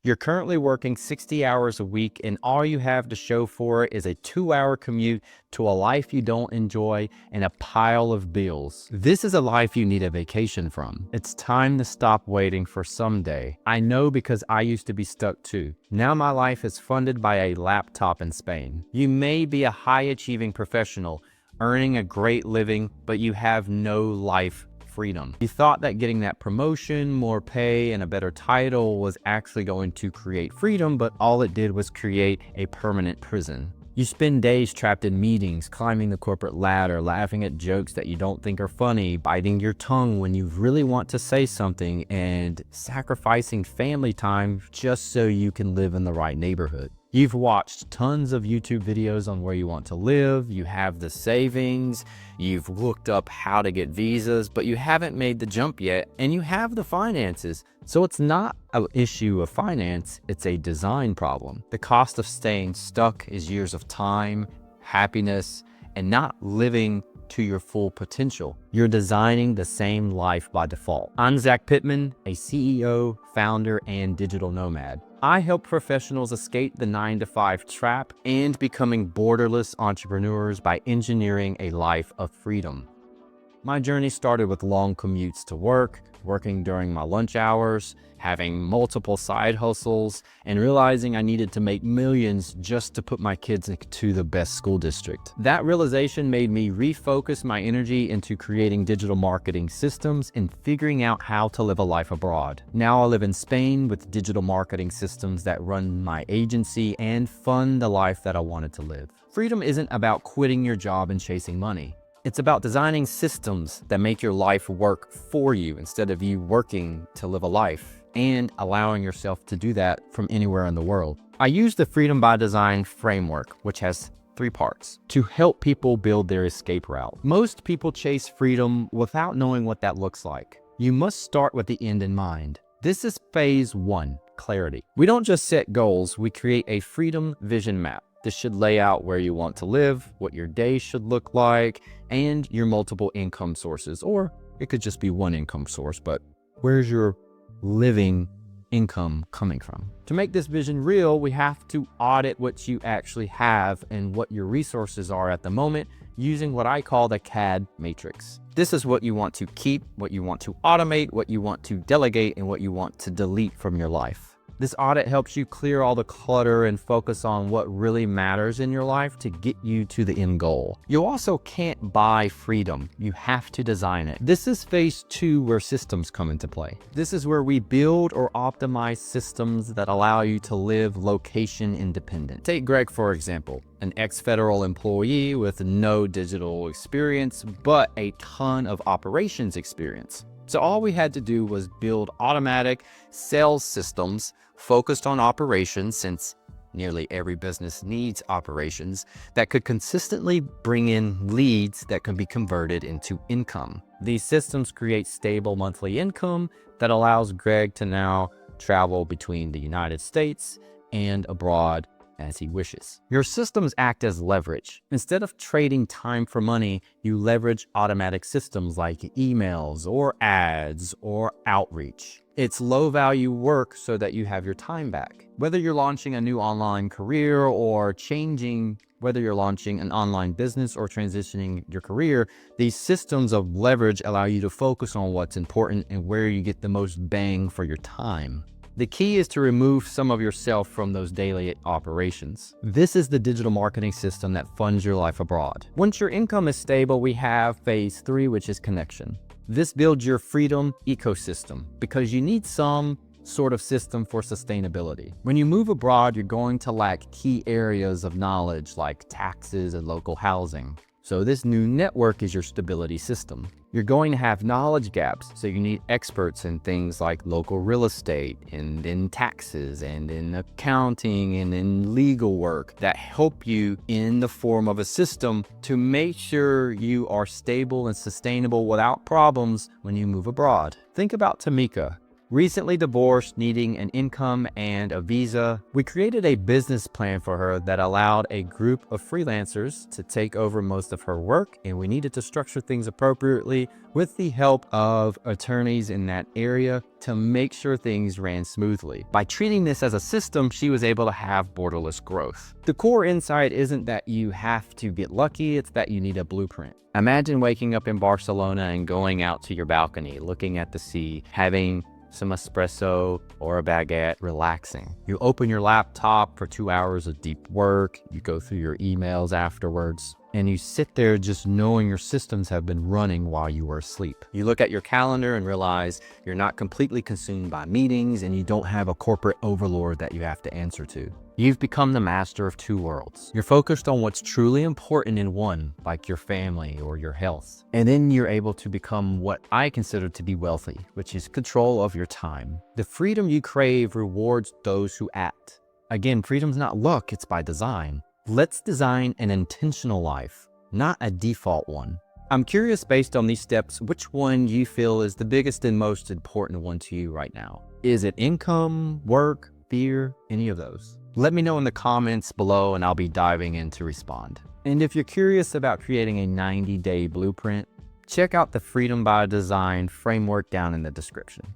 You're currently working 60 hours a week, and all you have to show for it is a 2-hour commute to a life you don't enjoy and a pile of bills. This is a life you need a vacation from. It's time to stop waiting for someday. I know because I used to be stuck too. Now my life is funded by a laptop in Spain. You may be a high-achieving professional, earning a great living, but you have no life freedom. You thought that getting that promotion, more pay, and a better title was actually going to create freedom, but all it did was create a permanent prison. You spend days trapped in meetings, climbing the corporate ladder, laughing at jokes that you don't think are funny, biting your tongue when you really want to say something, and sacrificing family time just so you can live in the right neighborhood. You've watched tons of YouTube videos on where you want to live, you have the savings, you've looked up how to get visas, but you haven't made the jump yet, and you have the finances. So it's not an issue of finance, it's a design problem. The cost of staying stuck is years of time, happiness, and not living to your full potential. You're designing the same life by default. I'm Zach Pittman, a CEO, founder, and digital nomad. I help professionals escape the 9-to-5 trap and becoming borderless entrepreneurs by engineering a life of freedom. My journey started with long commutes to work, working during my lunch hours, having multiple side hustles, and realizing I needed to make millions just to put my kids into the best school district. That realization made me refocus my energy into creating digital marketing systems and figuring out how to live a life abroad. Now I live in Spain with digital marketing systems that run my agency and fund the life that I wanted to live. Freedom isn't about quitting your job and chasing money. It's about designing systems that make your life work for you instead of you working to live a life, and allowing yourself to do that from anywhere in the world. I use the Freedom by Design framework, which has 3 parts, to help people build their escape route. Most people chase freedom without knowing what that looks like. You must start with the end in mind. This is phase 1, clarity. We don't just set goals, we create a freedom vision map. This should lay out where you want to live, what your day should look like, and your multiple income sources. Or it could just be one income source, but where's your living income coming from? To make this vision real, we have to audit what you actually have and what your resources are at the moment using what I call the CAD matrix. This is what you want to keep, what you want to automate, what you want to delegate, and what you want to delete from your life. This audit helps you clear all the clutter and focus on what really matters in your life to get you to the end goal. You also can't buy freedom. You have to design it. This is phase 2 where systems come into play. This is where we build or optimize systems that allow you to live location independent. Take Greg, for example, an ex-federal employee with no digital experience, but a ton of operations experience. So all we had to do was build automatic sales systems focused on operations, since nearly every business needs operations, that could consistently bring in leads that can be converted into income. These systems create stable monthly income that allows Greg to now travel between the United States and abroad as he wishes. Your systems act as leverage. Instead of trading time for money, you leverage automatic systems like emails or ads or outreach. It's low value work so that you have your time back. Whether you're launching a new online career or whether you're launching an online business or transitioning your career, these systems of leverage allow you to focus on what's important and where you get the most bang for your time. The key is to remove some of yourself from those daily operations. This is the digital marketing system that funds your life abroad. Once your income is stable, we have phase 3, which is connection. This builds your freedom ecosystem because you need some sort of system for sustainability. When you move abroad, you're going to lack key areas of knowledge like taxes and local housing. So this new network is your stability system. You're going to have knowledge gaps, so you need experts in things like local real estate and in taxes and in accounting and in legal work that help you in the form of a system to make sure you are stable and sustainable without problems when you move abroad. Think about Tamika. Recently divorced, needing an income and a visa, we created a business plan for her that allowed a group of freelancers to take over most of her work, and we needed to structure things appropriately with the help of attorneys in that area to make sure things ran smoothly. By treating this as a system, she was able to have borderless growth. The core insight isn't that you have to get lucky, it's that you need a blueprint. Imagine waking up in Barcelona and going out to your balcony, looking at the sea, having some espresso or a baguette, relaxing. You open your laptop for 2 hours of deep work, you go through your emails afterwards, and you sit there just knowing your systems have been running while you were asleep. You look at your calendar and realize you're not completely consumed by meetings and you don't have a corporate overlord that you have to answer to. You've become the master of two worlds. You're focused on what's truly important in one, like your family or your health. And then you're able to become what I consider to be wealthy, which is control of your time. The freedom you crave rewards those who act. Again, freedom's not luck, it's by design. Let's design an intentional life, not a default one. I'm curious, based on these steps, which one you feel is the biggest and most important one to you right now. Is it income, work, fear, any of those? Let me know in the comments below and I'll be diving in to respond. And if you're curious about creating a 90-day blueprint, check out the Freedom by Design framework down in the description.